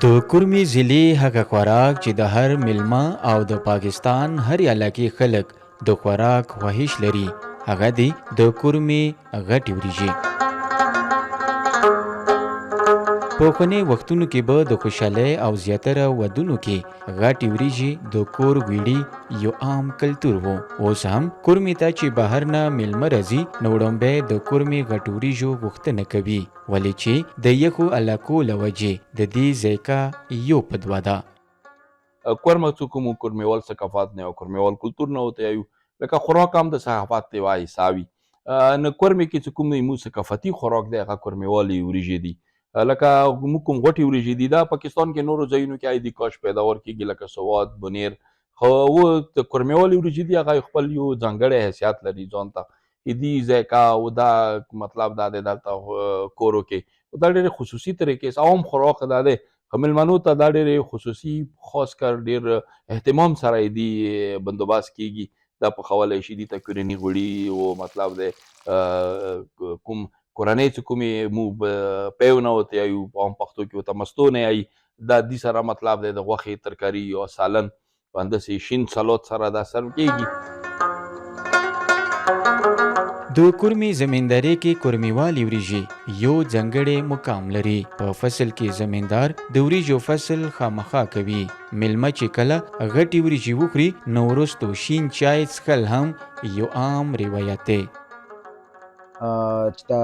د کورمي ضلع هغه خوراک چې د هر میلمه او د پاکستان هر علاقې خلک د خوراک خواهش لري هغه دی د کورمي غټې وریجې. په پخواني وختونو کې به د خوشحالۍ او زیاتره ودونو کې غټې وریجې د کور ویړي یو عام کلتور و. اوس هم کورمي ته چې بهر نه میلمه راځي نو وړاندې د کورمي غټو وریجو غوښتنه کوي ولې چې د یخو علاقو له وجې د دې ذایقه یو په دوه ده. کورمه څه کوم کورمیوال ثقافت نه او کورمیوال کلتور نه وته یو لکه خوراک هم د ثقافت دی وایي ساوي نه کورمي کې څه کوم مو ثقافتي خوراک دی هغه کورمیوالي وریجې دي لکه موږ کوم غټې وریجې دي دا پاکستان کې نورو ځایونو کې د کاش پیداوار کېږي لکه سواد بنیر خو د کورمیوالي وریجې دي هغه خپل یو ځانګړی حیثیت لري ځان ته دې ذایقه او دا مطلب دا دی دلته کورو کې دا ډېرې خصوصي طریقې عام خوراک دا دی مېلمنو ته دا ډېرې خصوصي خاص کر ډېر اهتمام سره دې بندوبست کېږي دا پخولی شي دي ته کورني غوړي او مطلب دی کوم کورنۍ چې کومې مو پیو نه ورته یایو په عام پښتو کې ورته مستو نه یایي دا دې سره مطلب دی د غوښې ترکاري او سالن په همداسې شین سلاد سره دا سرو کېږي. د کورمي زمینداري کې کورمیوالي وریجې یو ځانګړی مقام لري. په فصل کې زمیندار د وریجو فصل خامخا کوي. میلمه چې کله غټې وریجې وخوري نو وروستو شین چای څښل هم یو عام روایت دی. چې دا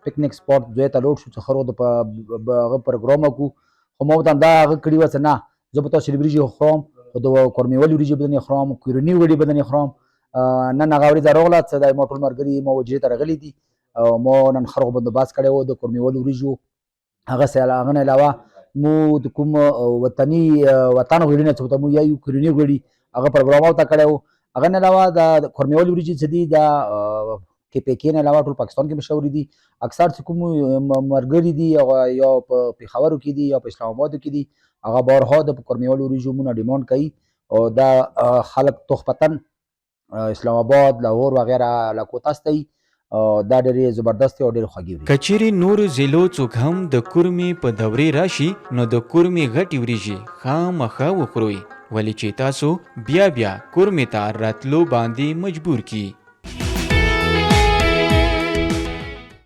پکنیک سپاټ ځای ته لوټ شو چې خرو د هغه پروګرام وکړو خو ما ورته همدا هغه کړي وه چې نه زه به تاسې وریجې خورم خو د کورمیوالي وریجې به نه خورم کورني وړي به نه خورم. نن هغه ورځ راغله چې دا ما ټول ملګري ما حجرې ته راغلي دي او ما نن خرغ بندوبست کړی و د کورمیوالي وریجو هغه نه علاوه مو د کوم وطني وطن غوړي نه چې ورته مو یایو کورني غوړي هغه پروګرام ورته کړی و. هغه نه علاوه د کورمیوالي وریجې چې دي دا KPK نه علاوه ټول پاکستان کې مشهور دي. اکثر چې کوم ملګري دي یا په پېښور کې دي یا په اسلام آباد کې دي هغه بارها د کورمیوالي وریجو مونږ ډیمانډ کوي او دا خلک تخپتن اسلام آباد لاهور وغیره علاقو ته استوي دا ډېرې زبردست او ډېرې خوږې وریجې. که چیرې نورو ضلعو څوک هم د کورمي په دورې راشي نو د کورمي غټې وریجې خامخا وخورئ ولې چې تاسو بیا کورمي ته راتلو باندې مجبور کی.